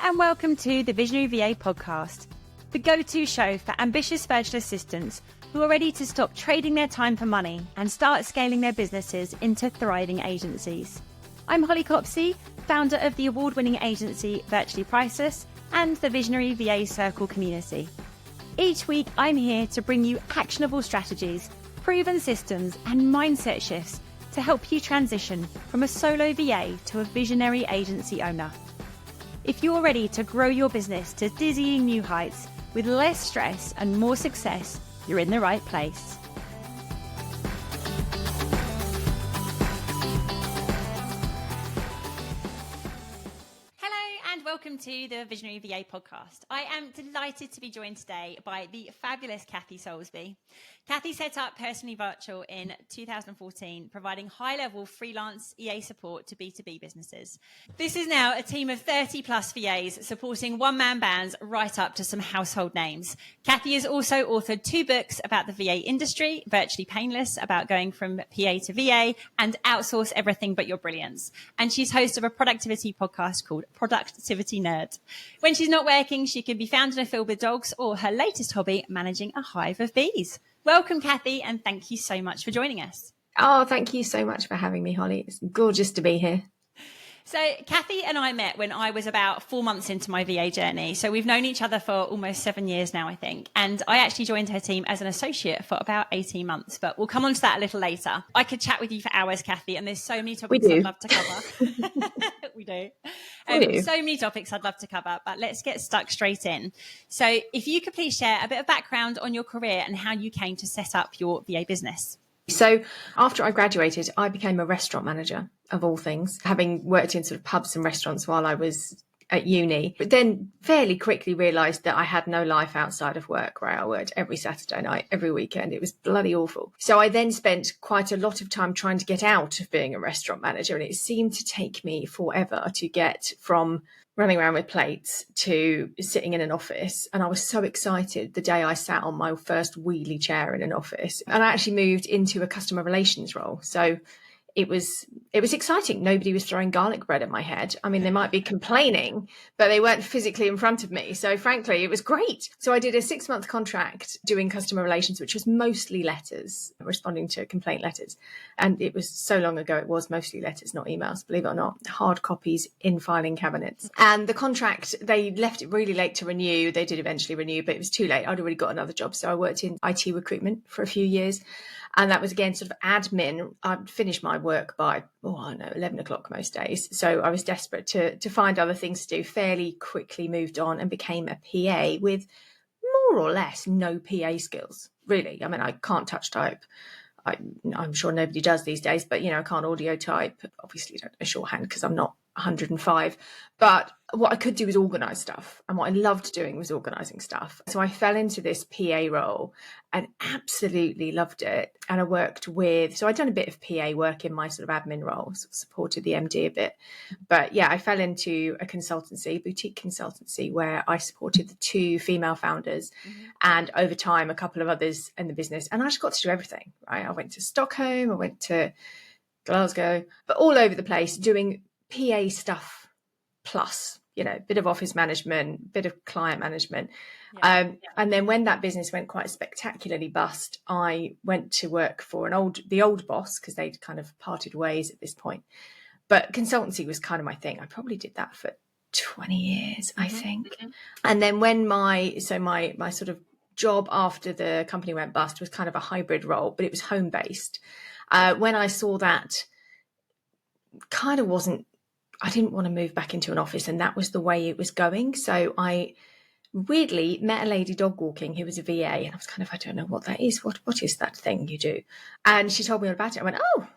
and welcome to the Visionary VA podcast, the go-to show for ambitious virtual assistants who are ready to stop trading their time for money and start scaling their businesses into thriving agencies. I'm Holly Copsey, founder of the award-winning agency Virtually Priceless and the Visionary VA Circle community. Each week, I'm here to bring you actionable strategies, proven systems, and mindset shifts to help you transition from a solo VA to a visionary agency owner. If you're ready to grow your business to dizzying new heights with less stress and more success, you're in the right place. Welcome to the Visionary VA podcast. I am delighted to be joined today by the fabulous Kathy Soulsby. Kathy set up Personally Virtual in 2014, providing high-level freelance EA support to B2B businesses. This is now a team of 30 plus VAs supporting one-man bands right up to some household names. Kathy has also authored 2 books about the VA industry, Virtually Painless, about going from PA to VA, and Outsource Everything But Your Brilliance. And she's host of a productivity podcast called Productivity Nerd. When she's not working, she can be found in a field with dogs, or her latest hobby, managing a hive of bees. Welcome, Kathy, and thank you so much for joining us. Oh, thank you so much for having me, Holly. It's gorgeous to be here. So Kathy and I met when I was about 4 months into my VA journey. So we've known each other for almost 7 years now, I think. And I actually joined her team as an associate for about 18 months, but we'll come on to that a little later. I could chat with you for hours, Kathy, and there's so many topics I'd love to cover. We do. So many topics I'd love to cover, but let's get stuck straight in. So if you could please share a bit of background on your career and how you came to set up your VA business. So after I graduated, I became a restaurant manager, of all things, having worked in sort of pubs and restaurants while I was at uni, but then fairly quickly realised that I had no life outside of work, where I worked every Saturday night, every weekend. It was bloody awful. So I then spent quite a lot of time trying to get out of being a restaurant manager, and it seemed to take me forever to get from running around with plates to sitting in an office. And I was so excited the day I sat on my first wheelie chair in an office. And I actually moved into a customer relations role. So it was exciting. Nobody was throwing garlic bread at my head. I mean, they might be complaining, but they weren't physically in front of me. So frankly, it was great. So I did a 6-month contract doing customer relations, which was mostly letters, responding to complaint letters. And it was so long ago, it was mostly letters, not emails, believe it or not, hard copies in filing cabinets. And the contract, they left it really late to renew. They did eventually renew, but it was too late. I'd already got another job. So I worked in IT recruitment for a few years. And that was, again, sort of admin. I'd finished my work by, 11 o'clock most days. So I was desperate to find other things to do, fairly quickly moved on and became a PA with more or less no PA skills, really. I mean, I can't touch type. I'm sure nobody does these days, but, I can't audio type. Obviously, don't know shorthand because I'm not 105. But what I could do was organise stuff. And what I loved doing was organising stuff. So I fell into this PA role and absolutely loved it. And I worked so I'd done a bit of PA work in my sort of admin role, sort of supported the MD a bit. But yeah, I fell into a boutique consultancy, where I supported the 2 female founders and over time a couple of others in the business. And I just got to do everything, right? I went to Stockholm, I went to Glasgow, but all over the place doing PA stuff plus, bit of office management, bit of client management. And then when that business went quite spectacularly bust, I went to work for the old boss, because they'd kind of parted ways at this point. But consultancy was kind of my thing. I probably did that for 20 years, I think. And then when my sort of job after the company went bust was kind of a hybrid role, but it was home-based. When I saw that kind of I didn't want to move back into an office, and that was the way it was going. So I weirdly met a lady dog walking who was a VA, and I was kind of, I don't know what that is. What is that thing you do? And she told me all about it. I went, oh,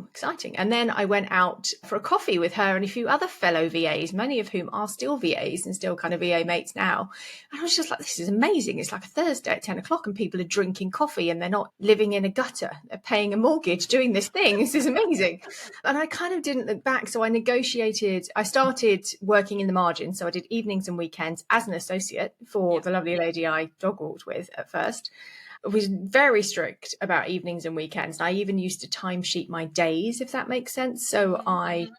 exciting. And then I went out for a coffee with her and a few other fellow VAs, many of whom are still VAs and still kind of VA mates now. And I was just like, this is amazing. It's like a Thursday at 10 o'clock and people are drinking coffee and they're not living in a gutter. They're paying a mortgage, doing this thing. This is amazing. And I kind of didn't look back. So I started working in the margin. So I did evenings and weekends as an associate for the lovely lady I dog walked with at first. Was very strict about evenings and weekends. I even used to timesheet my days, if that makes sense. So I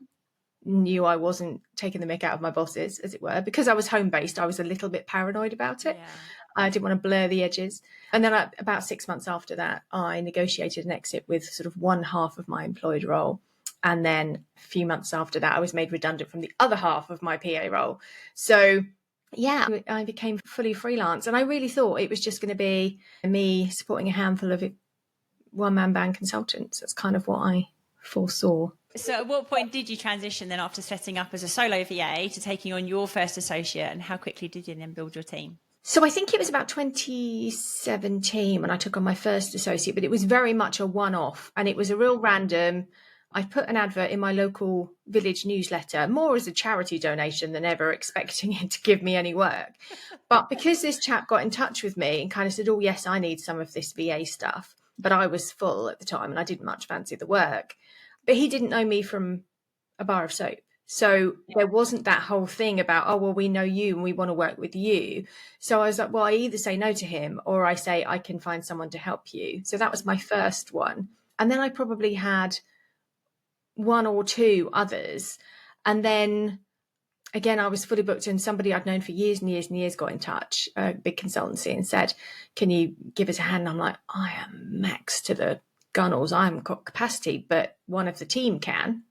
knew I wasn't taking the mick out of my bosses, as it were. Because I was home-based, I was a little bit paranoid about it. Yeah. I didn't want to blur the edges. And then about 6 months after that, I negotiated an exit with sort of one half of my employed role. And then a few months after that, I was made redundant from the other half of my PA role. So yeah, I became fully freelance. And I really thought it was just going to be me supporting a handful of one-man band consultants. That's kind of what I foresaw. So at what point did you transition then after setting up as a solo VA to taking on your first associate, and how quickly did you then build your team? So I think it was about 2017 when I took on my first associate, but it was very much a one-off, and it was a real random. I put an advert in my local village newsletter, more as a charity donation than ever expecting it to give me any work. But because this chap got in touch with me and kind of said, oh, yes, I need some of this VA stuff. But I was full at the time and I didn't much fancy the work. But he didn't know me from a bar of soap. So there wasn't that whole thing about, oh, well, we know you and we want to work with you. So I was like, well, I either say no to him or I say I can find someone to help you. So that was my first one. And then I probably had one or two others. And then again, I was fully booked, and somebody I'd known for years and years and years got in touch, a big consultancy, and said, can you give us a hand? And I'm like, I am max to the gunnels. I haven't got capacity, but one of the team can.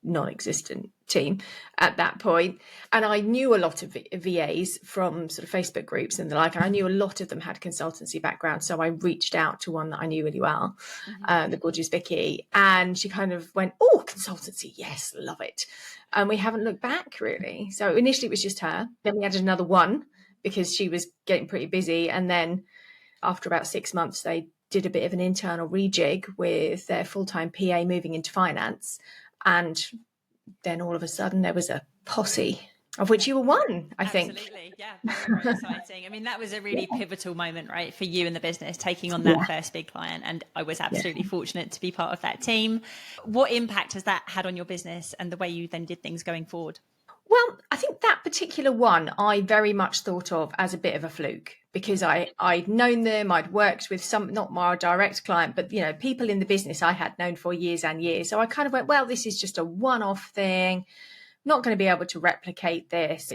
Non-existent team at that point. And I knew a lot of VAs from sort of Facebook groups and the like, and I knew a lot of them had consultancy background. So I reached out to one that I knew really well, the gorgeous Vicky, and she kind of went, oh, consultancy, yes, love it. And we haven't looked back really. So initially it was just her. Then we added another one because she was getting pretty busy. And then after about 6 months, they did a bit of an internal rejig with their full-time PA moving into finance. And then all of a sudden there was a posse, of which you were one, I think. Absolutely. Yeah. Very, very exciting. I mean, that was a really pivotal moment, right, for you and the business, taking on that first big client. And I was absolutely fortunate to be part of that team. What impact has that had on your business and the way you then did things going forward? Well, I think that particular one I very much thought of as a bit of a fluke, because I'd known them, I'd worked with some, not my direct client, but, you know, people in the business I had known for years and years. So I kind of went, well, this is just a one-off thing. Not going to be able to replicate this.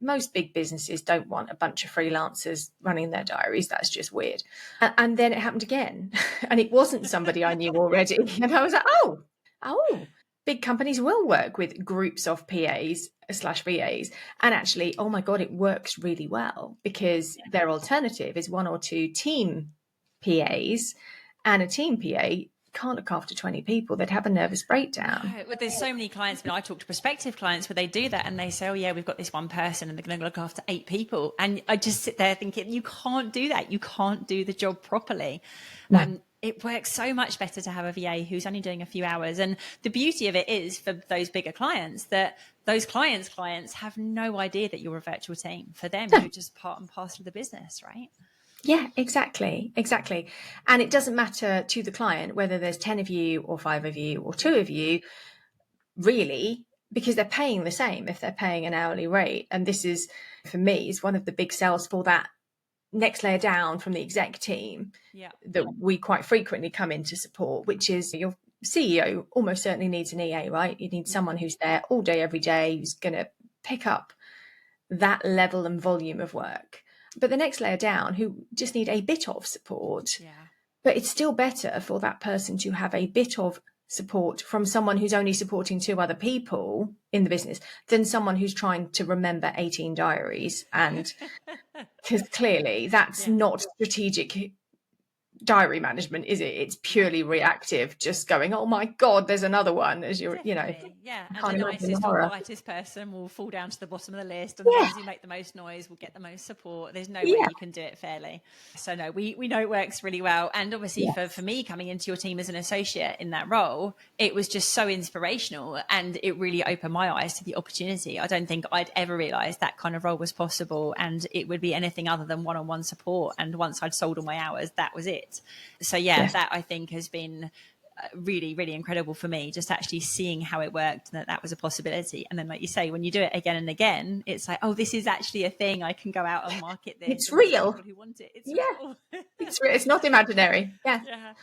Most big businesses don't want a bunch of freelancers running their diaries. That's just weird. And then it happened again. And it wasn't somebody I knew already. And I was like, oh. Big companies will work with groups of PAs/VAs. And actually, oh my God, it works really well, because their alternative is one or two team PAs, and a team PA can't look after 20 people. They'd have a nervous breakdown. Well, there's so many clients, I talk to prospective clients where they do that and they say, oh yeah, we've got this one person and they're going to look after 8 people. And I just sit there thinking, you can't do that. You can't do the job properly. No. It works so much better to have a VA who's only doing a few hours. And the beauty of it is, for those bigger clients, that those clients have no idea that you're a virtual team. For them, you're just part and parcel of the business, right? Yeah, exactly. And it doesn't matter to the client whether there's 10 of you or 5 of you or 2 of you, really, because they're paying the same if they're paying an hourly rate. And this is, for me, is one of the big sells for that next layer down from the exec team that we quite frequently come in to support, which is your CEO almost certainly needs an EA, right? You need someone who's there all day, every day, who's going to pick up that level and volume of work. But the next layer down, who just need a bit of support, but it's still better for that person to have a bit of support from someone who's only supporting 2 other people in the business than someone who's trying to remember 18 diaries. And because clearly that's not strategic diary management, is it? It's purely reactive, just going, oh my God, there's another one, as you're, Definitely. And the nicest or quietest person will fall down to the bottom of the list, and the ones who make the most noise will get the most support. There's no way you can do it fairly. So no, we know it works really well. And obviously for me, coming into your team as an associate in that role, it was just so inspirational, and it really opened my eyes to the opportunity. I don't think I'd ever realized that kind of role was possible, and it would be anything other than one-on-one support. And once I'd sold all my hours, that was it. So that I think has been really, really incredible for me, just actually seeing how it worked and that was a possibility. And then, like you say, when you do it again and again, it's like, oh, this is actually a thing. I can go out and market this. It's real. People who want it. It's real. It's real. It's not imaginary. Yeah.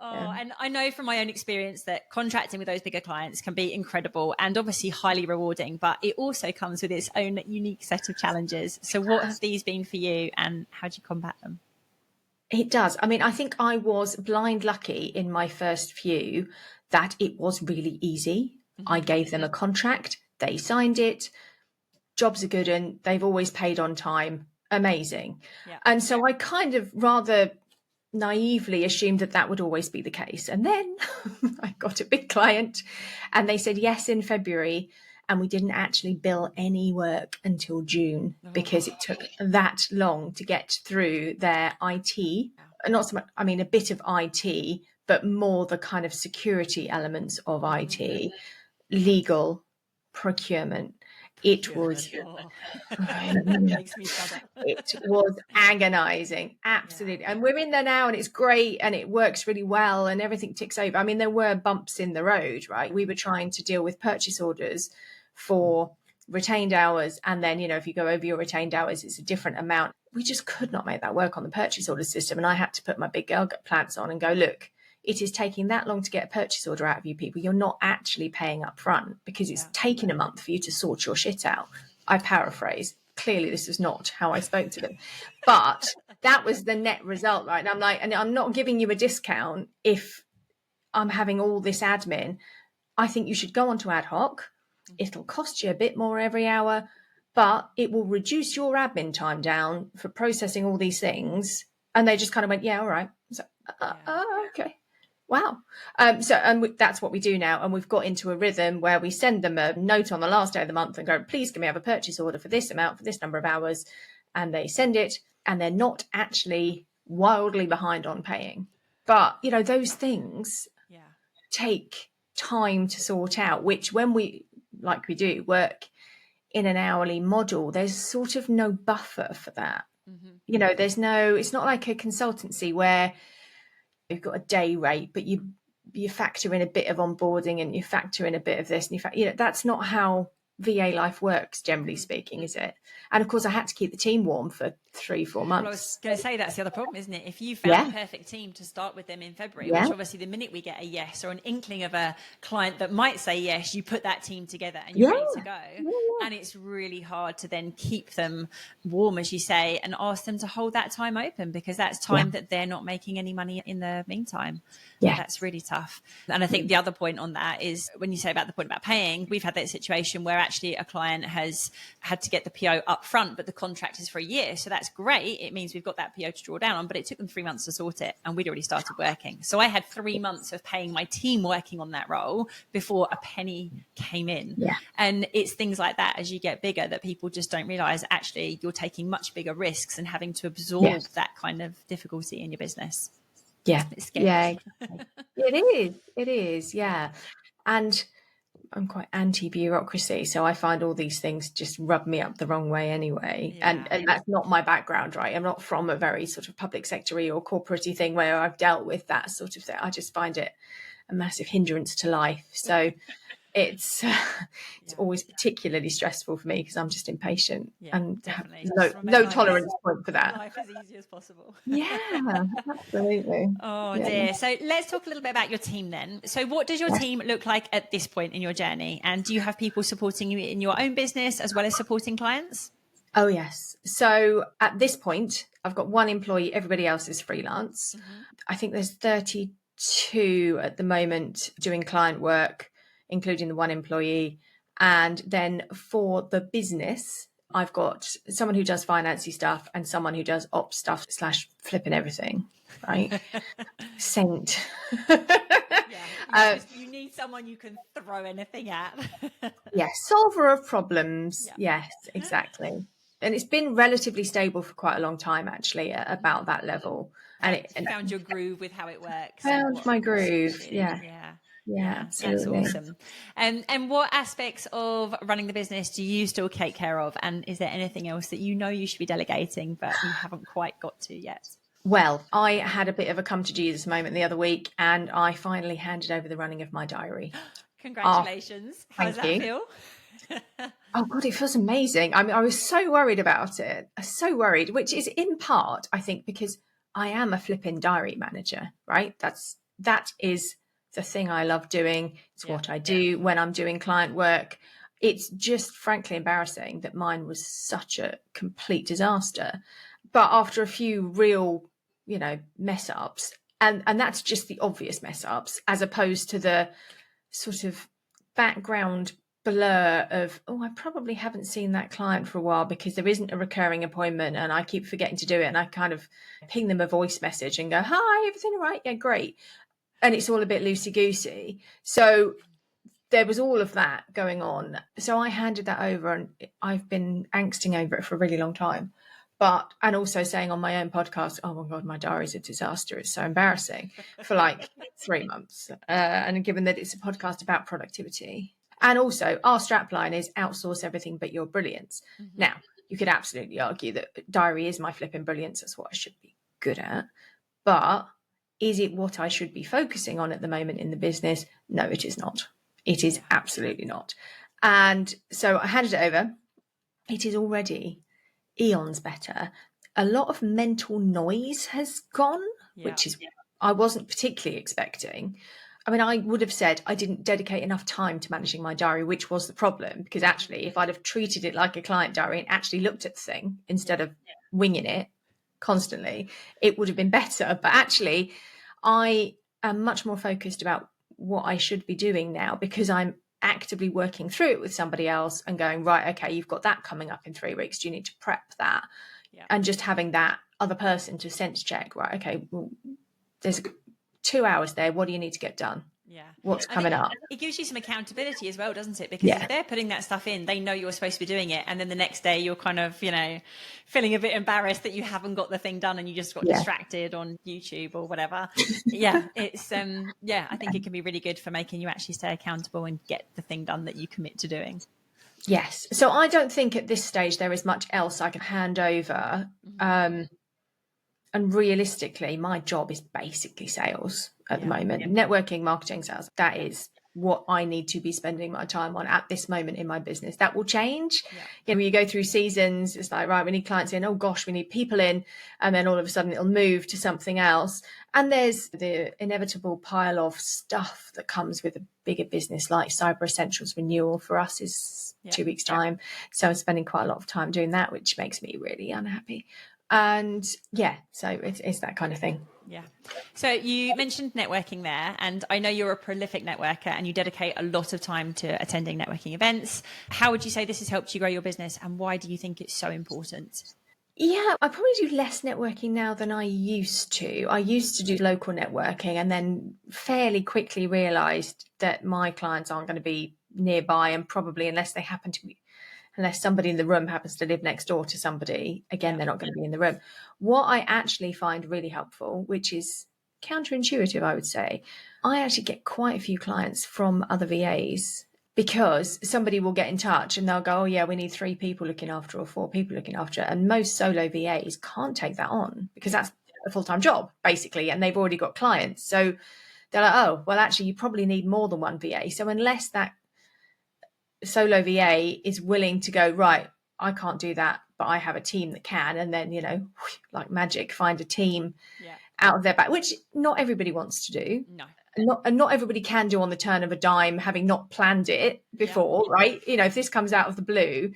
Oh, and I know from my own experience that contracting with those bigger clients can be incredible and obviously highly rewarding, but it also comes with its own unique set of challenges. So what have these been for you and how do you combat them? It does. I mean, I think I was blind lucky in my first few that it was really easy. I gave them a contract, they signed it, jobs are good and they've always paid on time. Amazing. Yeah. And so I kind of rather naively assumed that that would always be the case. And then I got a big client and they said yes in February. And we didn't actually bill any work until June because it took that long to get through their IT. Not so much, I mean, a bit of IT, but more the kind of security elements of IT, legal, procurement. It was Makes me shudder. it was agonizing, absolutely. And we're in there now and it's great and it works really well and everything ticks over. I mean, there were bumps in the road, right? We were trying to deal with purchase orders for retained hours. And then, if you go over your retained hours, it's a different amount. We just could not make that work on the purchase order system. And I had to put my big girl plants on and go, look, it is taking that long to get a purchase order out of you people. You're not actually paying up front because it's taken a month for you to sort your shit out. I paraphrase. Clearly, this was not how I spoke to them. But that was the net result, right? And I'm like, and I'm not giving you a discount if I'm having all this admin. I think you should go on to ad hoc. It'll cost you a bit more every hour, but it will reduce your admin time down for processing all these things. And they just kind of went, yeah, all right. So, okay. Wow. That's what we do now. And we've got into a rhythm where we send them a note on the last day of the month and go, please, can we have a purchase order for this amount, for this number of hours? And they send it and they're not actually wildly behind on paying. But, those things take time to sort out, which when we, like we do, work in an hourly model, there's sort of no buffer for that. There's no, it's not like a consultancy where you've got a day rate, but you factor in a bit of onboarding and you factor in a bit of this and that's not how VA life works, generally speaking, is it? And of course I had to keep the team warm for 3-4 months. Well, I was going to say that's the other problem, isn't it? If you found the perfect team to start with them in February, which obviously the minute we get a yes or an inkling of a client that might say yes, you put that team together and you're ready to go. And it's really hard to then keep them warm, as you say, and ask them to hold that time open because that's time that they're not making any money in the meantime. Yeah, that's really tough. And I think the other point on that is when you say about the point about paying, we've had that situation where actually a client has had to get the PO up front, but the contract is for a year. So that's great. It means we've got that PO to draw down on, but it took them 3 months to sort it and we'd already started working. So I had 3 months of paying my team working on that role before a penny came in. Yeah. And it's things like that as you get bigger that people just don't realize actually you're taking much bigger risks and having to absorb that kind of difficulty in your business. Yeah. Yeah. It is. Yeah. And I'm quite anti-bureaucracy, so I find all these things just rub me up the wrong way anyway. And that's not my background, right? I'm not from a very sort of public sector-y or corporate-y thing where I've dealt with that sort of thing. I just find it a massive hindrance to life. So it's always particularly stressful for me because I'm just impatient and definitely. no tolerance point for that. Life as easy as possible. Yeah, absolutely. Oh dear. So let's talk a little bit about your team then. So what does your team look like at this point in your journey? And do you have people supporting you in your own business as well as supporting clients? Oh, yes. So at this point, I've got one employee. Everybody else is freelance. I think there's 32 at the moment doing client work, including the one employee. And then for the business, I've got someone who does financy stuff and someone who does ops stuff / flipping everything, right? Saint. You need someone you can throw anything at. Solver of problems. Yeah. Yes, exactly. And it's been relatively stable for quite a long time, actually, at about that level. And found your groove with how it works. Found my groove. Yeah. Yeah, absolutely. That's awesome. And what aspects of running the business do you still take care of? And is there anything else that you know you should be delegating, but you haven't quite got to yet? Well, I had a bit of a come to Jesus moment the other week, and I finally handed over the running of my diary. Congratulations. How does that feel? Oh, God, it feels amazing. I mean, I was so worried about it. So worried, which is in part, I think, because I am a flipping diary manager, right? That's that is the thing I love doing. It's what I do when I'm doing client work. It's just frankly embarrassing that mine was such a complete disaster. But after a few real, mess ups, and that's just the obvious mess ups, as opposed to the sort of background blur of, I probably haven't seen that client for a while because there isn't a recurring appointment and I keep forgetting to do it. And I kind of ping them a voice message and go, hi, everything all right? Yeah, great. And it's all a bit loosey-goosey. So there was all of that going on. So I handed that over, and I've been angsting over it for a really long time. And also saying on my own podcast, oh my God, my diary's a disaster. It's so embarrassing for like 3 months. And given that it's a podcast about productivity. And also our strapline is outsource everything but your brilliance. Mm-hmm. Now, you could absolutely argue that diary is my flipping brilliance. That's what I should be good at. But is it what I should be focusing on at the moment in the business? No, it is not. It is absolutely not. And so I handed it over. It is already eons better. A lot of mental noise has gone, which is I wasn't particularly expecting. I mean, I would have said I didn't dedicate enough time to managing my diary, which was the problem, because actually if I'd have treated it like a client diary and actually looked at the thing instead of winging it constantly, it would have been better. But actually I am much more focused about what I should be doing now, because I'm actively working through it with somebody else and going, right, okay, you've got that coming up in 3 weeks. Do you need to prep that? And just having that other person to sense check, right, okay, well, there's 2 hours there. What do you need to get done? What's coming up? It gives you some accountability as well, doesn't it? Because if they're putting that stuff in, they know you're supposed to be doing it. And then the next day you're kind of, feeling a bit embarrassed that you haven't got the thing done and you just got distracted on YouTube or whatever. It's, I think it can be really good for making you actually stay accountable and get the thing done that you commit to doing. Yes. So I don't think at this stage there is much else I can hand over. And realistically, my job is basically sales at the moment. Networking, marketing, sales. That is what I need to be spending my time on at this moment in my business. That will change. When you go through seasons, it's like, right, we need clients in. Oh gosh, we need people in. And then all of a sudden it'll move to something else. And there's the inevitable pile of stuff that comes with a bigger business, like Cyber Essentials renewal for us is 2 weeks' time. So I'm spending quite a lot of time doing that, which makes me really unhappy. And so it's that kind of thing. So you mentioned networking there, and I know you're a prolific networker and you dedicate a lot of time to attending networking events. How would you say this has helped you grow your business, and why do you think it's so important? I probably do less networking now than I used to. I used to do local networking and then fairly quickly realised that my clients aren't going to be nearby, and probably unless somebody in the room happens to live next door to somebody, again, they're not going to be in the room. What I actually find really helpful, which is counterintuitive, I would say, I actually get quite a few clients from other VAs, because somebody will get in touch and they'll go, oh yeah, we need 3 people looking after or 4 people looking after. And most solo VAs can't take that on because that's a full-time job, basically, and they've already got clients. So they're like, oh, well, actually, you probably need more than one VA. So unless that solo VA is willing to go, right, I can't do that, but I have a team that can, and then like magic, find a team out of their back, which not everybody wants to do. Not everybody can do on the turn of a dime, having not planned it before, right? If this comes out of the blue,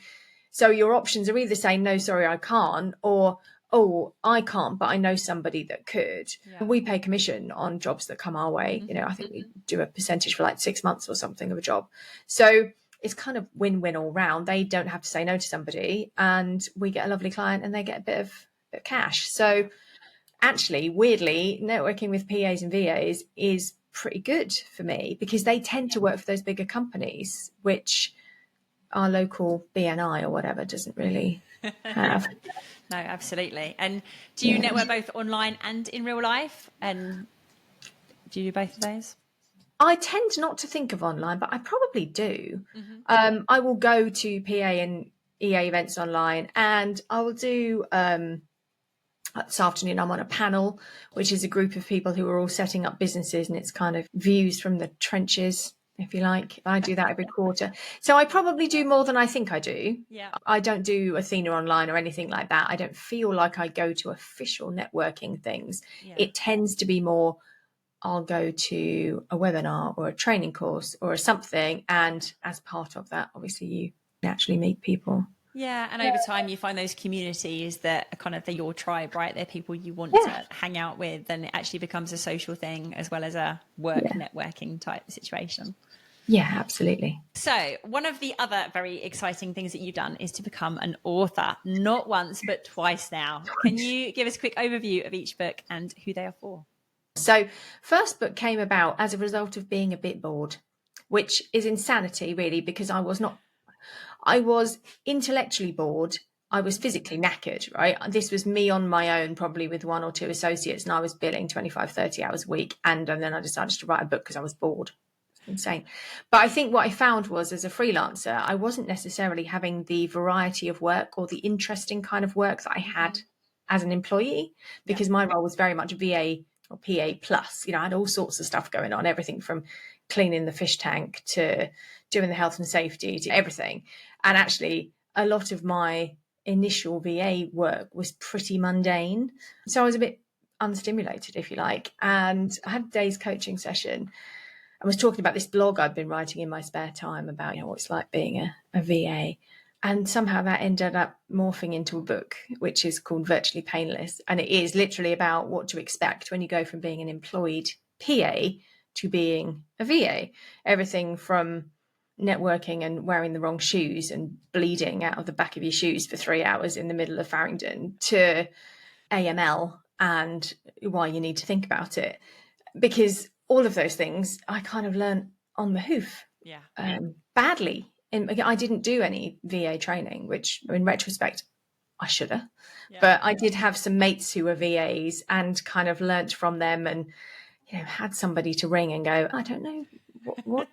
so your options are either saying no, sorry, I can't, or oh, I can't, but I know somebody that could. We pay commission on jobs that come our way. I think we do a percentage for like 6 months or something of a job, so it's kind of win-win all round. They don't have to say no to somebody, and we get a lovely client and they get a bit of cash. So actually, weirdly, networking with PAs and VAs is pretty good for me, because they tend to work for those bigger companies, which our local BNI or whatever doesn't really have. No, absolutely. And do you network both online and in real life? And do you do both of those? I tend not to think of online, but I probably do. I will go to PA and EA events online, and I will do this afternoon I'm on a panel, which is a group of people who are all setting up businesses, and it's kind of views from the trenches, if you like. I do that every quarter. So I probably do more than I think I do. I don't do Athena online or anything like that. I don't feel like I go to official networking things. It tends to be more, I'll go to a webinar or a training course or something. And as part of that, obviously, you naturally meet people. Yeah, and over time you find those communities that are kind of your tribe, right? They're people you want to hang out with, and it actually becomes a social thing as well as a work networking type situation. Yeah, absolutely. So one of the other very exciting things that you've done is to become an author, not once, but twice now. Can you give us a quick overview of each book and who they are for? So first book came about as a result of being a bit bored, which is insanity, really, because I was intellectually bored. I was physically knackered, right? This was me on my own, probably with one or two associates, and I was billing 25, 30 hours a week. And then I decided to write a book because I was bored. It's insane. But I think what I found was, as a freelancer, I wasn't necessarily having the variety of work or the interesting kind of work that I had as an employee, because my role was very much VA or PA plus. I had all sorts of stuff going on, everything from cleaning the fish tank to doing the health and safety to everything. And actually, a lot of my initial VA work was pretty mundane. So I was a bit unstimulated, if you like. And I had a day's coaching session. I was talking about this blog I've been writing in my spare time about what it's like being a VA. And somehow that ended up morphing into a book, which is called Virtually Painless. And it is literally about what to expect when you go from being an employed PA to being a VA. Everything from networking and wearing the wrong shoes and bleeding out of the back of your shoes for 3 hours in the middle of Farringdon to AML and why you need to think about it. Because all of those things I kind of learned on the hoof badly. And I didn't do any VA training, which in retrospect, I should have. Yeah. But I did have some mates who were VAs and kind of learnt from them and, had somebody to ring and go, I don't know, what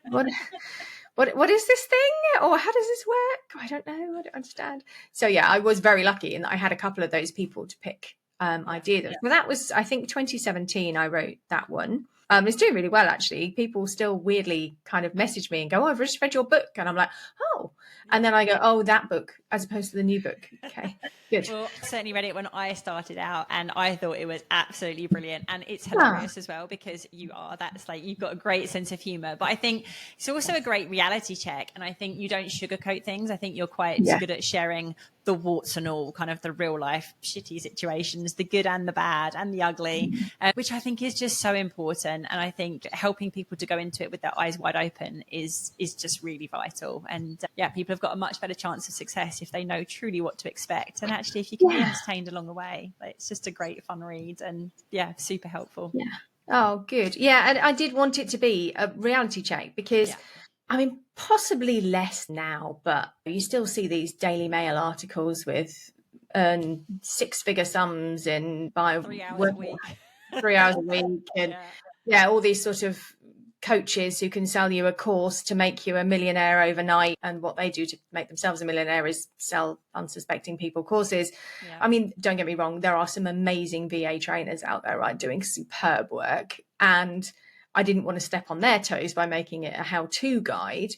is this thing? Or how does this work? I don't know. I don't understand. So, I was very lucky in that I had a couple of those people to pick ideas. Yeah. Well, that was, I think, 2017 I wrote that one. It's doing really well, actually. People still weirdly kind of message me and go, I've just read your book. And I'm like, oh. And then I go, oh, that book as opposed to the new book. Okay, good. Well, I certainly read it when I started out and I thought it was absolutely brilliant. And it's hilarious as well because you've got a great sense of humor. But I think it's also a great reality check. And I think you don't sugarcoat things. I think you're quite good at sharing the warts and all, kind of the real life shitty situations, the good and the bad and the ugly, which I think is just so important. And I think helping people to go into it with their eyes wide open is just really vital. And people have got a much better chance of success if they know truly what to expect. And actually, if you can be entertained along the way, it's just a great fun read and super helpful. Yeah. Oh, good. Yeah. And I did want it to be a reality check because I mean, possibly less now, but you still see these Daily Mail articles with earn six-figure sums by 3 hours a week. 3 hours a week. And all these sort of coaches who can sell you a course to make you a millionaire overnight. And what they do to make themselves a millionaire is sell unsuspecting people courses. Yeah. I mean, don't get me wrong. There are some amazing VA trainers out there, right, doing superb work. And I didn't want to step on their toes by making it a how-to guide.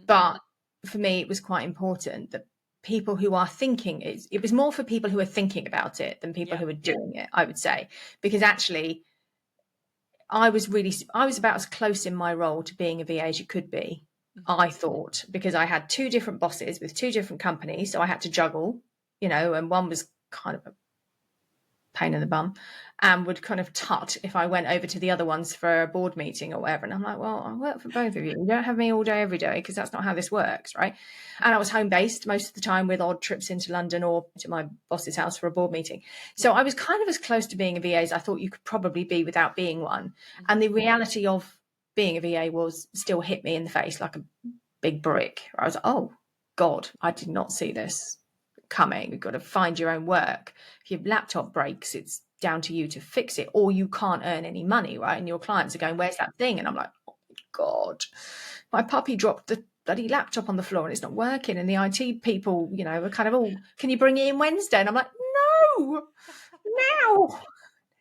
But for me, it was quite important that people who are thinking, it was more for people who are thinking about it than people who are doing it, I would say. Because actually, I was about as close in my role to being a VA as you could be, I thought, because I had two different bosses with two different companies. So I had to juggle, and one was kind of a pain in the bum and would kind of tut if I went over to the other ones for a board meeting or whatever. And I'm like, well, I work for both of you. You don't have me all day, every day, because that's not how this works, right? And I was home based most of the time with odd trips into London or to my boss's house for a board meeting. So I was kind of as close to being a VA as I thought you could probably be without being one. And the reality of being a VA still hit me in the face like a big brick. I was like, oh God, I did not see this coming. You've got to find your own work. If your laptop breaks, it's down to you to fix it, or you can't earn any money, right? And your clients are going, where's that thing? And I'm like, oh my God, my puppy dropped the bloody laptop on the floor and it's not working. And the IT people, are kind of, oh, can you bring it in Wednesday? And I'm like, no,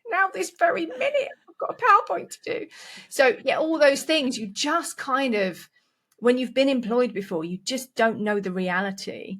now this very minute, I've got a PowerPoint to do. So all those things, you just kind of, when you've been employed before, you just don't know the reality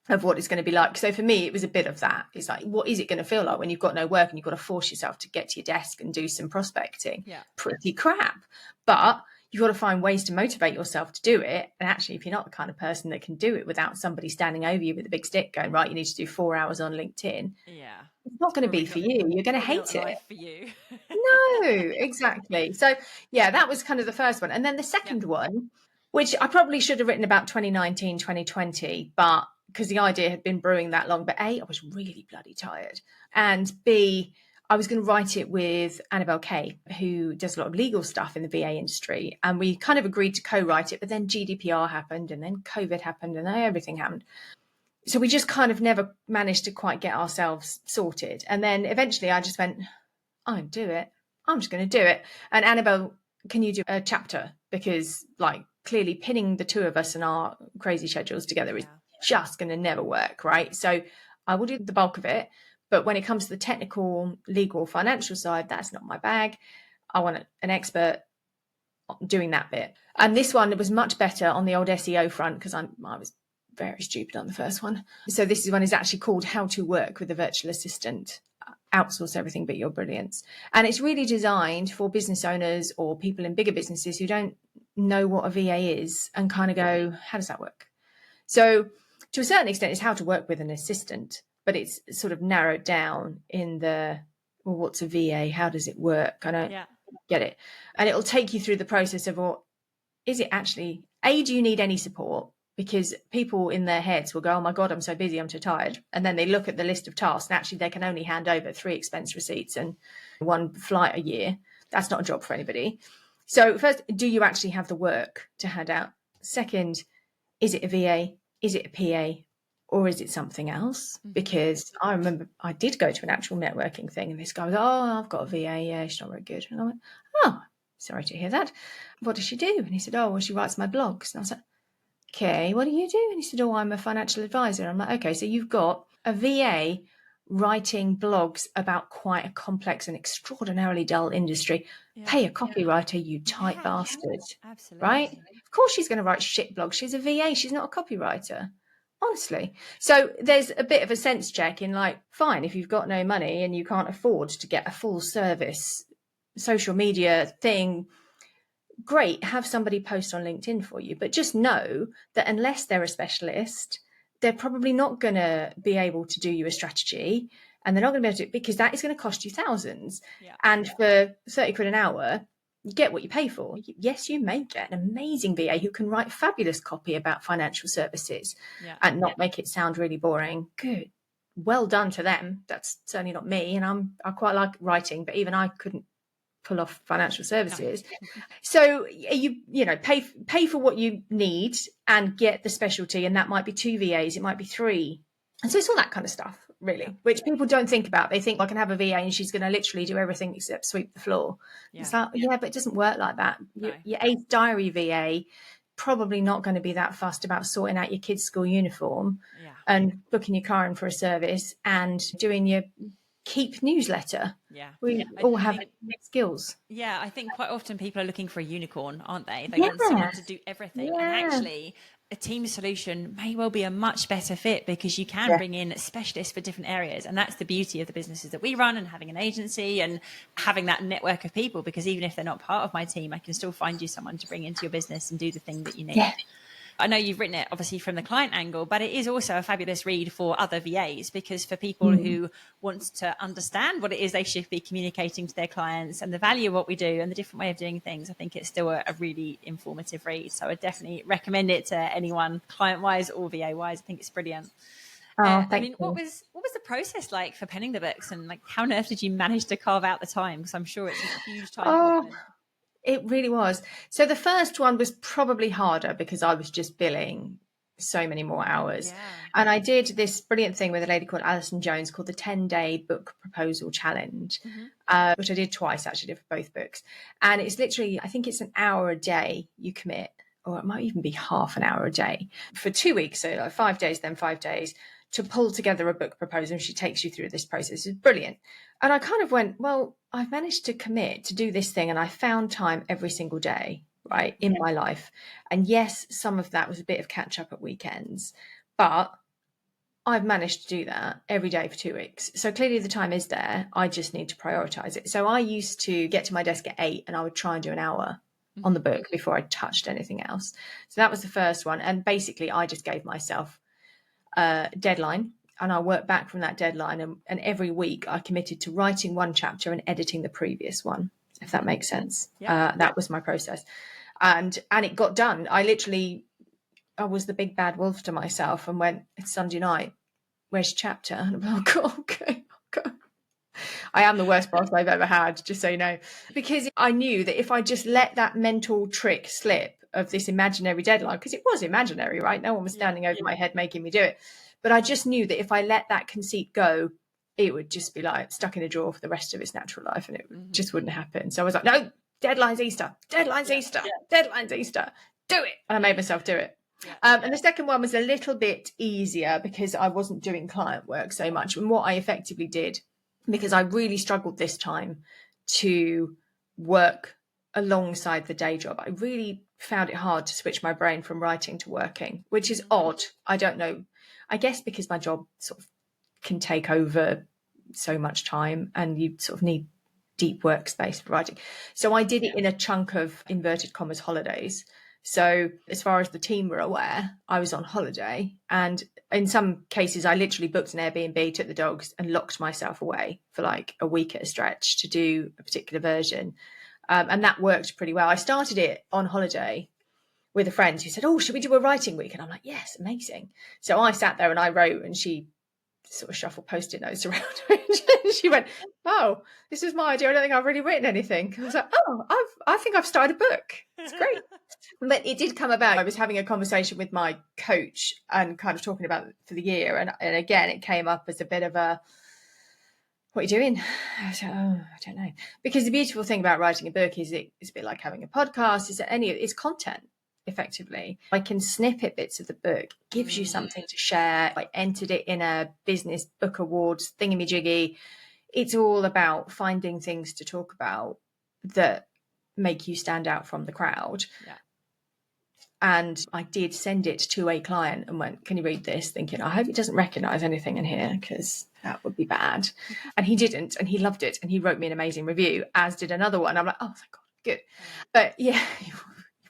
of what it's going to be like. So for me, it was a bit of that. It's like, what is it going to feel like when you've got no work and you've got to force yourself to get to your desk and do some prospecting? Yeah. Pretty crap. But you've got to find ways to motivate yourself to do it. And actually, if you're not the kind of person that can do it without somebody standing over you with a big stick going, right, you need to do 4 hours on LinkedIn. Yeah. It's not going to be for you. You're going to hate it. Life for you. No, exactly. So yeah, that was kind of the first one. And then the second one, which I probably should have written about 2019, 2020, but because the idea had been brewing that long, but A, I was really bloody tired. And B, I was going to write it with Annabelle Kay, who does a lot of legal stuff in the VA industry. And we kind of agreed to co-write it, but then GDPR happened and then COVID happened and then everything happened. So we just kind of never managed to quite get ourselves sorted. And then eventually I just went, I'm going to do it. I'm just going to do it. And Annabelle, can you do a chapter? Because like clearly pinning the two of us and our crazy schedules together is just going to never work, right? So I will do the bulk of it. But when it comes to the technical, legal, financial side, that's not my bag. I want an expert doing that bit. And this one was much better on the old SEO front because I was very stupid on the first one. So this one is actually called How to Work with a Virtual Assistant. Outsource everything but your brilliance. And it's really designed for business owners or people in bigger businesses who don't know what a VA is and kind of go, how does that work? So to a certain extent, it's how to work with an assistant, but it's sort of narrowed down in the, well, what's a VA? How does it work? I don't get it. And it'll take you through the process of, well, is it actually, A, do you need any support? Because people in their heads will go, oh my God, I'm so busy, I'm too tired. And then they look at the list of tasks and actually they can only hand over 3 expense receipts and 1 flight a year. That's not a job for anybody. So first, do you actually have the work to hand out? Second, is it a VA? Is it a PA? Or is it something else? Because I remember I did go to an actual networking thing and this guy was, oh, I've got a VA. Yeah, she's not very good. And I went, oh, sorry to hear that. What does she do? And he said, oh, well, she writes my blogs. And I was like, okay, what do you do? And he said, oh, I'm a financial advisor. And I'm like, okay, so you've got a VA writing blogs about quite a complex and extraordinarily dull industry. Pay a copywriter, you tight bastard. Absolutely. Right? Of course she's going to write shit blogs. She's a VA. She's not a copywriter. Honestly. So there's a bit of a sense check in like, fine, if you've got no money and you can't afford to get a full service social media thing, great, have somebody post on LinkedIn for you, but just know that unless they're a specialist, they're probably not going to be able to do you a strategy, and they're not going to be able to, because that is going to cost you thousands. And for 30 quid an hour, you get what you pay for. Yes, you may get an amazing VA who can write fabulous copy about financial services and not make it sound really boring. Good. Well done to them. That's certainly not me. And I quite like writing, but even I couldn't pull off financial services. So you know, pay for what you need and get the specialty, and that might be 2 VAs, it might be 3. And so it's all that kind of stuff, really, which people don't think about. They think I can have a VA and she's going to literally do everything except sweep the floor. It's like, but it doesn't work like that. Your 8th diary VA probably not going to be that fussed about sorting out your kids' school uniform and booking your car in for a service and doing your Keep newsletter. We all have skills. I think quite often people are looking for a unicorn, aren't they? They want someone to do everything. And actually a team solution may well be a much better fit because you can bring in specialists for different areas. And that's the beauty of the businesses that we run and having an agency and having that network of people, because even if they're not part of my team, I can still find you someone to bring into your business and do the thing that you need. I know you've written it obviously from the client angle, but it is also a fabulous read for other VAs, because for people who want to understand what it is they should be communicating to their clients and the value of what we do and the different way of doing things, I think it's still a really informative read. So I definitely recommend it to anyone, client-wise or VA-wise. I think it's brilliant. I mean, what was the process like for penning the books, and like how on earth did you manage to carve out the time? Because I'm sure it's a huge time commitment. It really was. So the first one was probably harder because I was just billing so many more hours. And I did this brilliant thing with a lady called Alison Jones called the 10-day book proposal challenge, which I did twice, actually, did for both books. And it's literally, I think it's an hour a day you commit, or it might even be half an hour a day for 2 weeks. So like 5 days, then 5 days, to pull together a book proposal. And she takes you through this process. It's brilliant. And I kind of went, well, I've managed to commit to do this thing, and I found time every single day, right, in my life. And yes, some of that was a bit of catch up at weekends, but I've managed to do that every day for 2 weeks. So clearly the time is there. I just need to prioritize it. So I used to get to my desk at 8 and I would try and do an hour on the book before I touched anything else. So that was the first one. And basically I just gave myself a deadline and I worked back from that deadline. And every week I committed to writing one chapter and editing the previous one, if that makes sense. That was my process. And it got done. I was the big bad wolf to myself and went, it's Sunday night. Where's your chapter? And I'm like, oh, God, okay. I am the worst boss I've ever had, just so you know, because I knew that if I just let that mental trick slip of this imaginary deadline, because it was imaginary, right? No one was standing over my head making me do it. But I just knew that if I let that conceit go, it would just be like stuck in a drawer for the rest of its natural life and it just wouldn't happen. So I was like, no, deadline's Easter, Easter, do it. And I made myself do it. And the second one was a little bit easier because I wasn't doing client work so much. And what I effectively did, because I really struggled this time to work alongside the day job, I really found it hard to switch my brain from writing to working, which is odd. I don't know. I guess because my job sort of can take over so much time and you sort of need deep workspace for writing. So I did it in a chunk of inverted commas holidays. So as far as the team were aware, I was on holiday. And in some cases, I literally booked an Airbnb, took the dogs and locked myself away for like a week at a stretch to do a particular version. And that worked pretty well. I started it on holiday with a friend who said, oh, should we do a writing week? And I'm like, yes, amazing. So I sat there and I wrote and she sort of shuffled Post-it notes around. She went, oh, this is my idea. I don't think I've really written anything. I was like, oh, I think I've started a book. It's great. But it did come about. I was having a conversation with my coach and kind of talking about for the year. And again, it came up as a bit of a, what are you doing? I was like, oh, I don't know. Because the beautiful thing about writing a book is it's a bit like having a podcast. It's content. Effectively, I can snippet bits of the book, gives you something to share. I entered it in a business book awards thingamajiggy. It's all about finding things to talk about that make you stand out from the crowd. And I did send it to a client and went, can you read this? Thinking, I hope he doesn't recognize anything in here because that would be bad. And he didn't, and he loved it, and he wrote me an amazing review, as did another one. I'm like, oh my God, good. But yeah,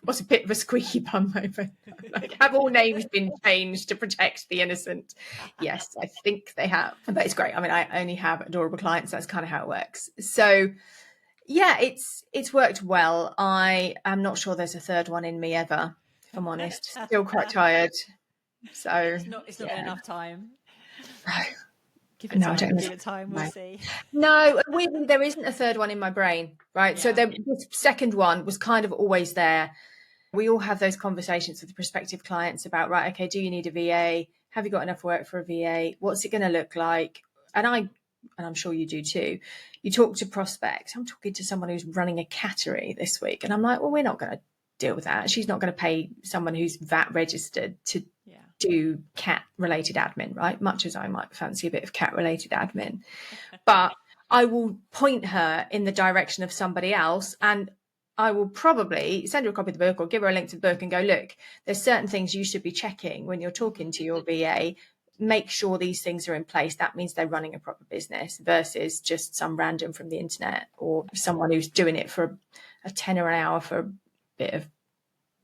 was a bit of a squeaky bum moment. Like, have all names been changed to protect the innocent? Yes, I think they have. But it's great. I mean, I only have adorable clients. That's kind of how it works. So yeah, it's worked well. I am not sure there's a third one in me ever, if I'm honest. Still quite tired. So it's not been enough time. No. Give it time. We'll see. No, weirdly, there isn't a third one in my brain, right? Yeah. So the second one was kind of always there. We all have those conversations with prospective clients about, right, okay, do you need a VA? Have you got enough work for a VA? What's it going to look like? And I'm sure you do too. You talk to prospects. I'm talking to someone who's running a cattery this week. And I'm like, well, we're not going to deal with that. She's not going to pay someone who's VAT registered to do cat related admin, right? Much as I might fancy a bit of cat related admin, but I will point her in the direction of somebody else, and I will probably send her a copy of the book or give her a link to the book and go, look, there's certain things you should be checking when you're talking to your VA. Make sure these things are in place. That means they're running a proper business versus just some random from the internet or someone who's doing it for a tenner an hour for a bit of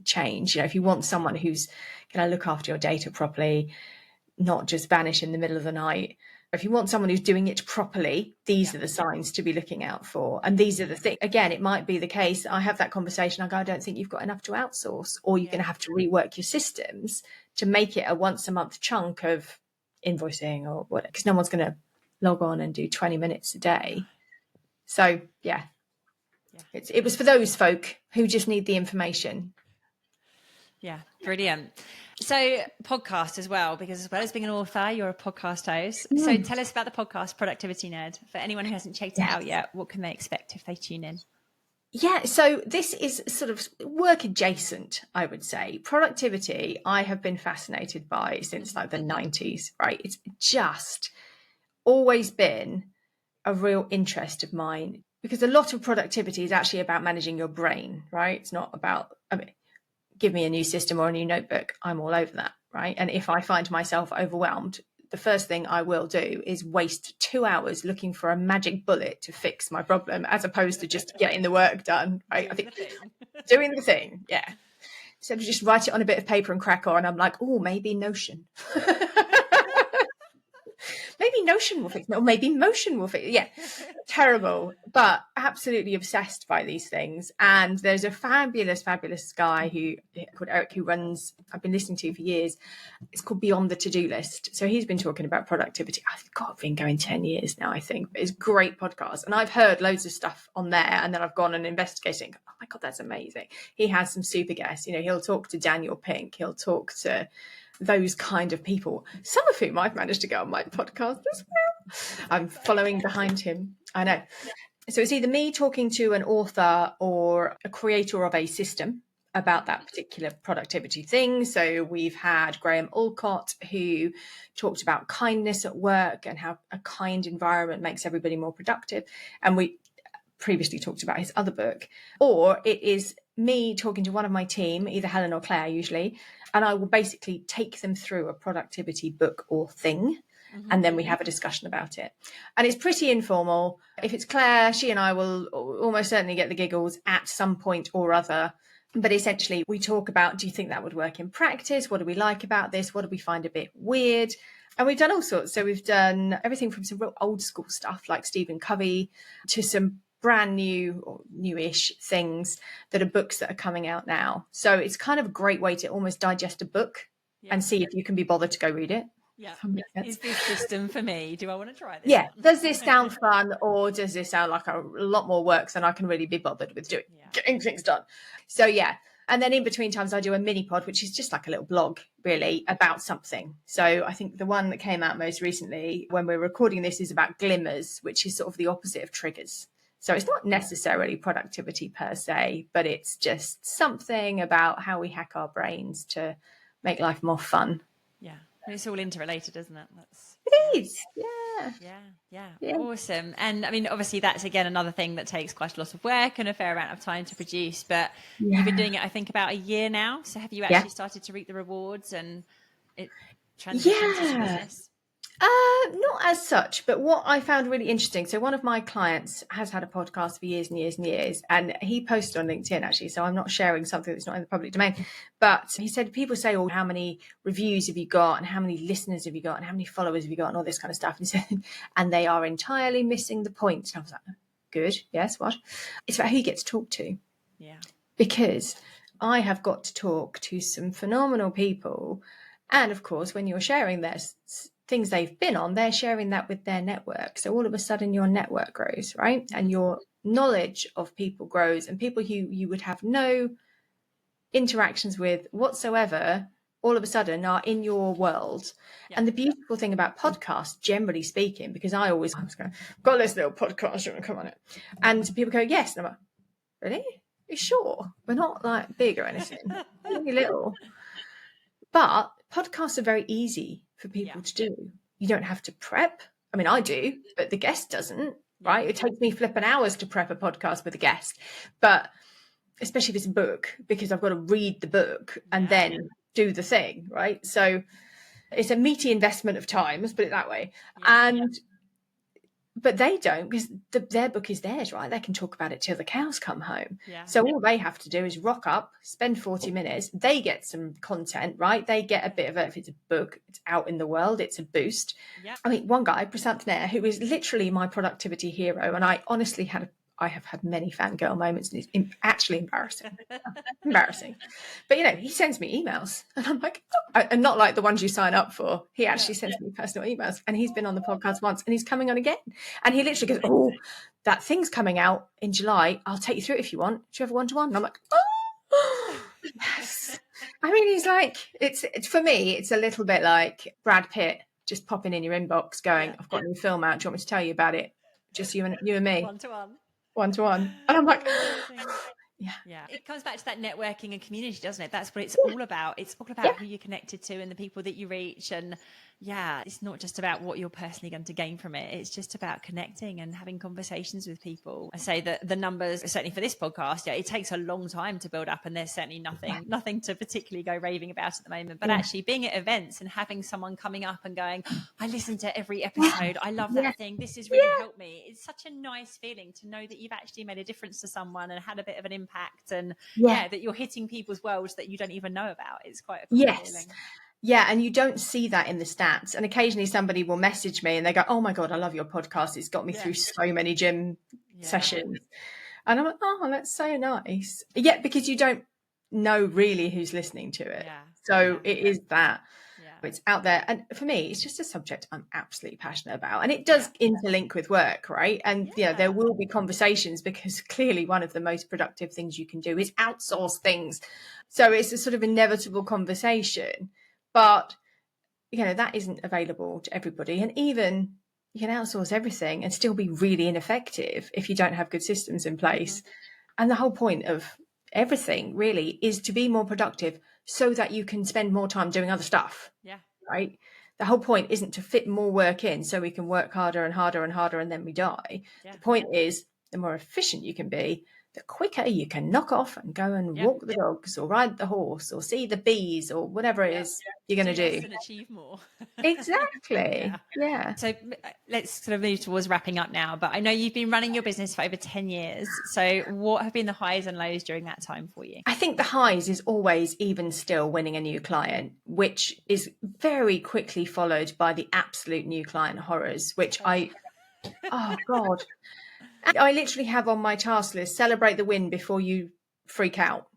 change. You know, if you want someone who's going to look after your data properly, not just vanish in the middle of the night. If you want someone who's doing it properly, these are the signs to be looking out for. And these are the things. Again, it might be the case. I have that conversation. I go, I don't think you've got enough to outsource, or you're going to have to rework your systems to make it a once a month chunk of invoicing or whatever, because no one's going to log on and do 20 minutes a day. So yeah. It was for those folk who just need the information. Yeah, brilliant. So podcast as well, because as well as being an author, you're a podcast host. So tell us about the podcast Productivity Nerd. For anyone who hasn't checked it out yet, what can they expect if they tune in? Yeah, so this is sort of work adjacent, I would say. Productivity, I have been fascinated by since like the 90s, right? It's just always been a real interest of mine, because a lot of productivity is actually about managing your brain, right? It's not about, give me a new system or a new notebook, I'm all over that, right? And if I find myself overwhelmed, the first thing I will do is waste 2 hours looking for a magic bullet to fix my problem, as opposed to just getting the work done. Right? I think doing the thing, yeah. So to just write it on a bit of paper and crack on, I'm like, oh, maybe Notion. Maybe Notion will fix it, or maybe Motion will fix it. Yeah, terrible, but absolutely obsessed by these things. And there's a fabulous guy called Eric, who runs, I've been listening to for years. It's called Beyond the To-Do List. So he's been talking about productivity. I've been going 10 years now, I think. But it's a great podcast. And I've heard loads of stuff on there. And then I've gone and investigating. Oh my God, that's amazing. He has some super guests. He'll talk to Daniel Pink. He'll talk to those kind of people, some of whom I've managed to get on my podcast as well. I'm following behind him. I know. So it's either me talking to an author or a creator of a system about that particular productivity thing. So we've had Graham Alcott, who talked about kindness at work and how a kind environment makes everybody more productive. And we previously talked about his other book. Or it is me talking to one of my team, either Helen or Claire usually, and I will basically take them through a productivity book or thing. And then we have a discussion about it. And it's pretty informal. If it's Claire, she and I will almost certainly get the giggles at some point or other. But essentially, we talk about, do you think that would work in practice? What do we like about this? What do we find a bit weird? And we've done all sorts. So we've done everything from some real old school stuff like Stephen Covey to some brand new or newish things that are books that are coming out now. So it's kind of a great way to almost digest a book and see if you can be bothered to go read it. Yeah. Is this system for me? Do I want to try this? Yeah. Does this sound fun, or does this sound like a lot more work than I can really be bothered with doing, getting things done? So yeah. And then in between times I do a mini pod, which is just like a little blog really about something. So I think the one that came out most recently when we're recording this is about glimmers, which is sort of the opposite of triggers. So it's not necessarily productivity per se, but it's just something about how we hack our brains to make life more fun. Yeah. It's all interrelated, isn't it? It is. Yeah. Awesome. And I mean, obviously that's again another thing that takes quite a lot of work and a fair amount of time to produce, but you've been doing it, I think, about a year now. So have you actually started to reap the rewards and it transitions into business? Not as such, but what I found really interesting. So one of my clients has had a podcast for years and years and years, and he posted on LinkedIn actually. So I'm not sharing something that's not in the public domain, but he said, people say, oh, how many reviews have you got? And how many listeners have you got? And how many followers have you got? And all this kind of stuff. And he said, and they are entirely missing the point. And I was like, good. Yes. What? It's about who you get to talk to. Yeah. Because I have got to talk to some phenomenal people. And of course, when you're sharing this, things they've been on, they're sharing that with their network. So all of a sudden your network grows, right? And your knowledge of people grows, and people who you would have no interactions with whatsoever, all of a sudden are in your world. Yeah. And the beautiful thing about podcasts, generally speaking, because I was going, got this little podcast, you want to come on it? And people go, yes. And I'm like, really? Are you sure? We're not like big or anything. Only little. But podcasts are very easy for people to do. You don't have to prep. I mean, I do, but the guest doesn't, right? It takes me flipping hours to prep a podcast with a guest, but especially if it's a book, because I've got to read the book and then do the thing, right? So it's a meaty investment of time, let's put it that way. But they don't, because their book is theirs, right? They can talk about it till the cows come home. Yeah. So all they have to do is rock up, spend 40 minutes. They get some content, right? They get a bit of it. If it's a book, it's out in the world. It's a boost. Yeah. I mean, one guy, Prasant Nair, who is literally my productivity hero. And I honestly I have had many fangirl moments, and it's actually embarrassing. Embarrassing. But, he sends me emails and I'm like, and not like the ones you sign up for. He actually sends me personal emails, and he's been on the podcast once and he's coming on again. And he literally goes, oh, that thing's coming out in July. I'll take you through it if you want. Do you have a one-to-one? And I'm like, oh, yes. I mean, he's like, it's for me, it's a little bit like Brad Pitt just popping in your inbox going, I've got a new film out. Do you want me to tell you about it? Just you and me. One-to-one. And I'm like, Yeah. It comes back to that networking and community, doesn't it? That's what it's all about. It's all about Yeah. who you're connected to and the people that you reach. And yeah, it's not just about what you're personally going to gain from it. It's just about connecting and having conversations with people. I say that the numbers, certainly for this podcast, it takes a long time to build up, and there's certainly nothing to particularly go raving about at the moment. But actually being at events and having someone coming up and going, I listened to every episode. I love that thing. This has really helped me. It's such a nice feeling to know that you've actually made a difference to someone and had a bit of an impact, and that you're hitting people's worlds that you don't even know about. It's quite a cool feeling. Yeah, and you don't see that in the stats. And occasionally somebody will message me and they go, oh my God, I love your podcast. It's got me through so many gym sessions. And I'm like, oh, that's so nice. Yeah, because you don't know really who's listening to it. So it is that. It's out there. And for me, it's just a subject I'm absolutely passionate about. And it does interlink with work, right? And there will be conversations, because clearly one of the most productive things you can do is outsource things. So it's a sort of inevitable conversation. But, that isn't available to everybody. And even you can outsource everything and still be really ineffective if you don't have good systems in place. And the whole point of everything really is to be more productive so that you can spend more time doing other stuff. Right. The whole point isn't to fit more work in so we can work harder and harder and harder and then we die. The point is, the more efficient you can be, the quicker you can knock off and go and walk the dogs or ride the horse or see the bees or whatever it is you're going to do. And achieve more. Exactly. So let's sort of move towards wrapping up now. But I know you've been running your business for over 10 years. So what have been the highs and lows during that time for you? I think the highs is always even still winning a new client, which is very quickly followed by the absolute new client horrors, which oh God. I literally have on my task list, celebrate the win before you freak out.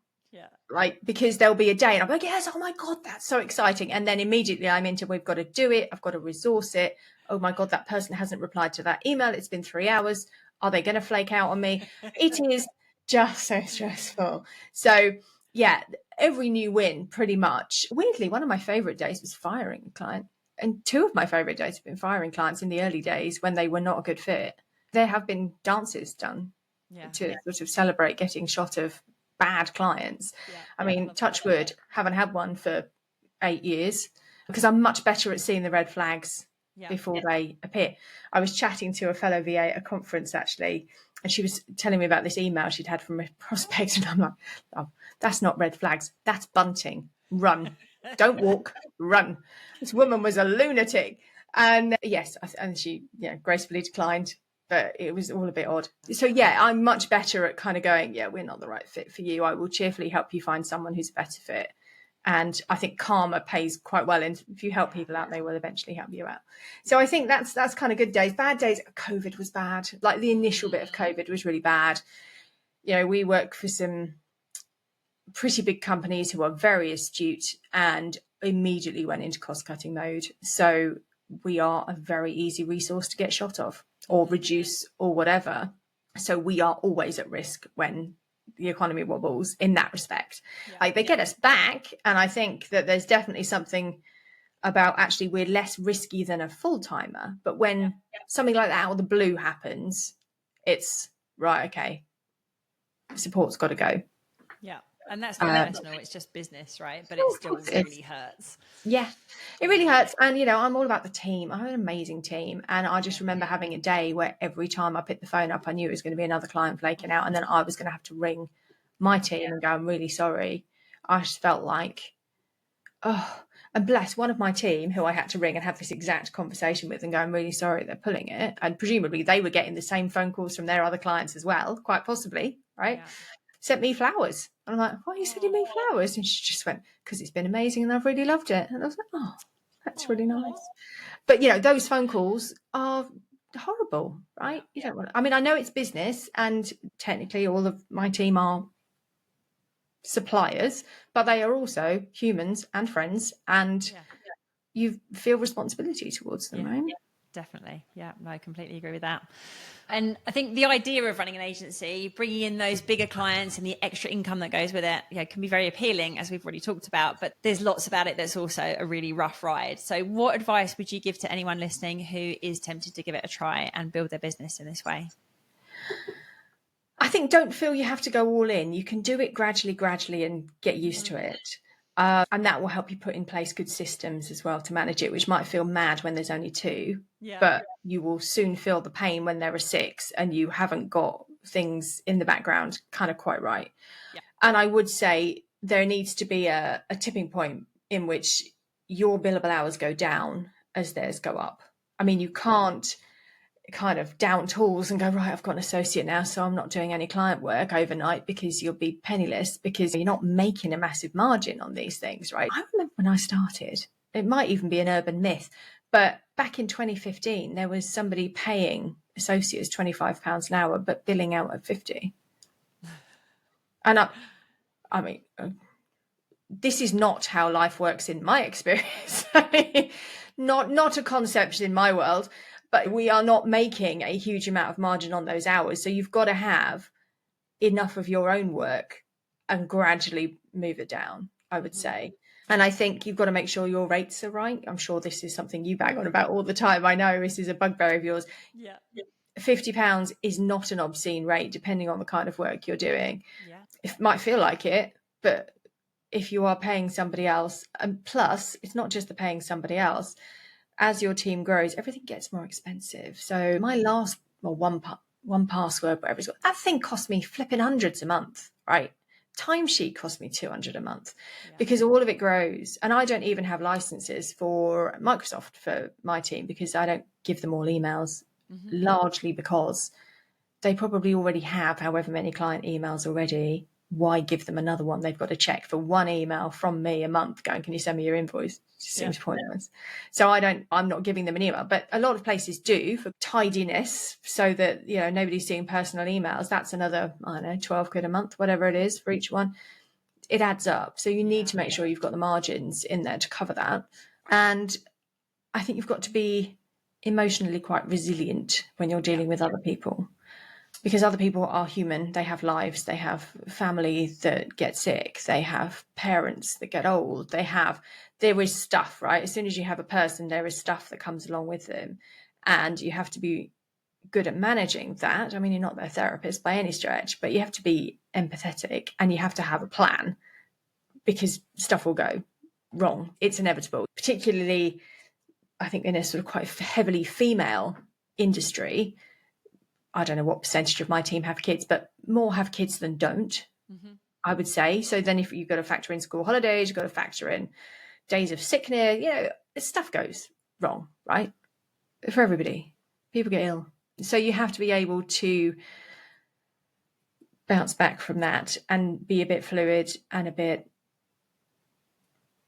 Like, because there'll be a day and I'm like, yes, oh my God, that's so exciting. And then immediately I'm into, we've got to do it. I've got to resource it. Oh my God, that person hasn't replied to that email. It's been 3 hours. Are they going to flake out on me? It is just so stressful. So yeah, every new win pretty much. Weirdly, one of my favorite days was firing a client. And 2 of my favorite days have been firing clients in the early days when they were not a good fit. There have been dances done to sort of celebrate getting shot of bad clients. I mean, touch wood, haven't had one for 8 years, because I'm much better at seeing the red flags before they appear. I was chatting to a fellow VA at a conference actually, and she was telling me about this email she'd had from a prospect, and I'm like, oh, that's not red flags, that's bunting. Run. Don't walk, run. This woman was a lunatic. And yes, and she gracefully declined. But it was all a bit odd. So yeah, I'm much better at kind of going, we're not the right fit for you. I will cheerfully help you find someone who's a better fit. And I think karma pays quite well. And if you help people out, they will eventually help you out. So I think that's kind of good days. Bad days, COVID was bad. Like the initial bit of COVID was really bad. We work for some pretty big companies who are very astute and immediately went into cost-cutting mode. So we are a very easy resource to get shot of or reduce or whatever. So we are always at risk when the economy wobbles in that respect. Like they get us back. And I think that there's definitely something about actually we're less risky than a full-timer. But when something like that out of the blue happens, it's right, okay, support's got to go. Yeah. And that's not personal, it's just business, right? But it still really hurts. Yeah, it really hurts. And, I'm all about the team. I have an amazing team. And I just remember having a day where every time I picked the phone up, I knew it was going to be another client flaking out. And then I was going to have to ring my team and go, I'm really sorry. I just felt like, and bless one of my team who I had to ring and have this exact conversation with and go, I'm really sorry they're pulling it. And presumably they were getting the same phone calls from their other clients as well, quite possibly, right? Yeah. Sent me flowers. And I'm like, why are you sending me flowers? And she just went, because it's been amazing and I've really loved it. And I was like, oh, that's really nice. But, those phone calls are horrible, right? You don't want. I mean, I know it's business and technically all of my team are suppliers, but they are also humans and friends, and you feel responsibility towards them, right? Definitely. Yeah, no, I completely agree with that. And I think the idea of running an agency, bringing in those bigger clients and the extra income that goes with it, can be very appealing, as we've already talked about, but there's lots about it that's also a really rough ride. So what advice would you give to anyone listening who is tempted to give it a try and build their business in this way? I think don't feel you have to go all in. You can do it gradually and get used to it. And that will help you put in place good systems as well to manage it, which might feel mad when there's only two, but you will soon feel the pain when there are six and you haven't got things in the background kind of quite right. Yeah. And I would say there needs to be a tipping point in which your billable hours go down as theirs go up. I mean, you can't kind of down tools and go, right, I've got an associate now, so I'm not doing any client work overnight, because you'll be penniless because you're not making a massive margin on these things, right? I remember when I started, it might even be an urban myth, but back in 2015, there was somebody paying associates £25 an hour, but billing out at 50. And I mean, this is not how life works in my experience. not a concept in my world. But we are not making a huge amount of margin on those hours. So you've got to have enough of your own work and gradually move it down, I would say. And I think you've got to make sure your rates are right. I'm sure this is something you bang on about all the time. I know this is a bugbear of yours. Yeah. £50 is not an obscene rate, depending on the kind of work you're doing. Yeah. It might feel like it, but if you are paying somebody else, and plus, it's not just the paying somebody else. As your team grows, everything gets more expensive. So my last, one password, whatever it's called, that thing cost me flipping hundreds a month, right? Timesheet cost me 200 a month because all of it grows. And I don't even have licenses for Microsoft for my team because I don't give them all emails, largely because they probably already have however many client emails already. Why give them another one? They've got to check for one email from me a month going, can you send me your invoice? It just seems pointless. So I'm not giving them an email, but a lot of places do for tidiness so that, nobody's seeing personal emails. That's another, 12 quid a month, whatever it is for each one. It adds up. So you need to make sure you've got the margins in there to cover that. And I think you've got to be emotionally quite resilient when you're dealing with other people. Because other people are human, they have lives, they have family that get sick, they have parents that get old, there is stuff, right? As soon as you have a person, there is stuff that comes along with them. And you have to be good at managing that. I mean, you're not their therapist by any stretch, but you have to be empathetic and you have to have a plan because stuff will go wrong. It's inevitable, particularly, I think, in a sort of quite heavily female industry. I don't know what percentage of my team have kids, but more have kids than don't, I would say. So then if you've got to factor in school holidays, you've got to factor in days of sickness, stuff goes wrong, right? For everybody. People get ill. So you have to be able to bounce back from that and be a bit fluid and a bit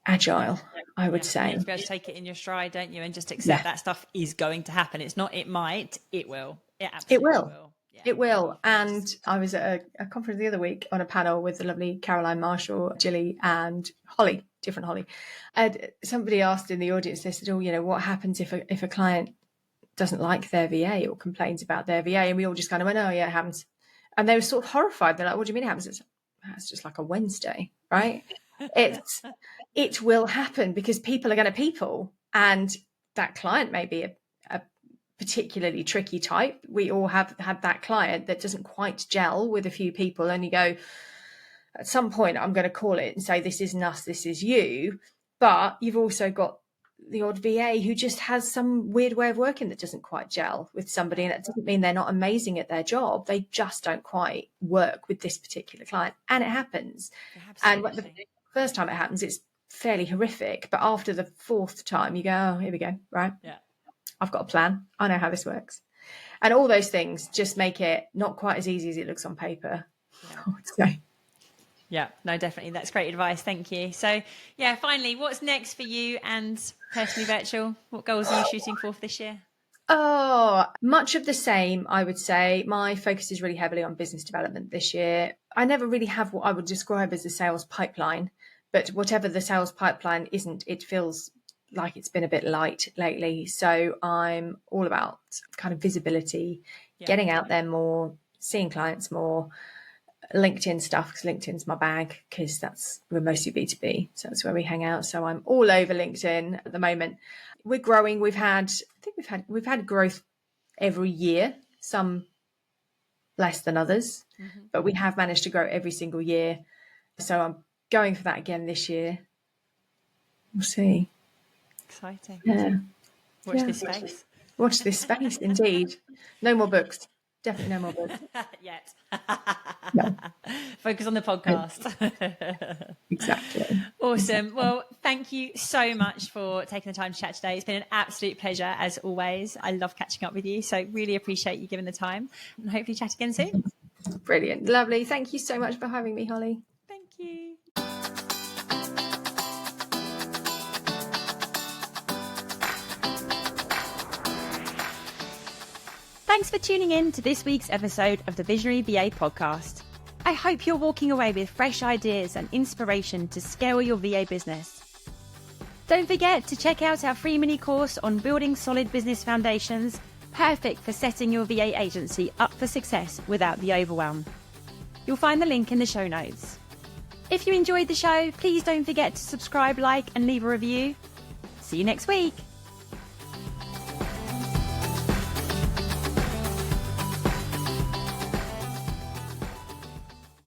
agile, I would say. You have to be able to take it in your stride, don't you? And just accept that stuff is going to happen. It's not, it might, it will. It absolutely will. Yeah. It will. And I was at a conference the other week on a panel with the lovely Caroline Marshall, Gilly and Holly, different Holly. And somebody asked in the audience, they said, what happens if a client doesn't like their VA or complains about their VA? And we all just kind of went, oh, yeah, it happens. And they were sort of horrified. They're like, what do you mean it happens? It's just like a Wednesday, right? It will happen because people are going to people. And that client may be a particularly tricky type. We all have had that client that doesn't quite gel with a few people, and you go, at some point I'm going to call it and say, this isn't us, this is you. But you've also got the odd VA who just has some weird way of working that doesn't quite gel with somebody, and it doesn't mean they're not amazing at their job, they just don't quite work with this particular client. And it happens. And the first time it happens, it's fairly horrific, but after the fourth time you go, oh, here we go, right? I've got a plan. I know how this works. And all those things just make it not quite as easy as it looks on paper, I would say. Yeah, no, definitely. That's great advice. Thank you. So, finally, what's next for you and Personally Virtual? What goals are you shooting for this year? Oh, much of the same, I would say. My focus is really heavily on business development this year. I never really have what I would describe as a sales pipeline, but whatever the sales pipeline isn't, it feels like it's been a bit light lately. So I'm all about kind of visibility, getting out there more, seeing clients more, LinkedIn stuff, because LinkedIn's my bag, because we're mostly B2B. So that's where we hang out. So I'm all over LinkedIn at the moment. We're growing. We've had growth every year, some less than others, but we have managed to grow every single year. So I'm going for that again this year. We'll see. Exciting. Yeah. Watch this space. Watch this space, indeed. No more books. Definitely no more books. Yet. No. Focus on the podcast. Exactly. Awesome. Well, thank you so much for taking the time to chat today. It's been an absolute pleasure, as always. I love catching up with you. So really appreciate you giving the time, and hopefully chat again soon. Brilliant. Lovely. Thank you so much for having me, Holly. Thank you. Thanks for tuning in to this week's episode of the Visionary VA podcast. I hope you're walking away with fresh ideas and inspiration to scale your VA business. Don't forget to check out our free mini course on building solid business foundations, perfect for setting your VA agency up for success without the overwhelm. You'll find the link in the show notes. If you enjoyed the show, please don't forget to subscribe, like, and leave a review. See you next week.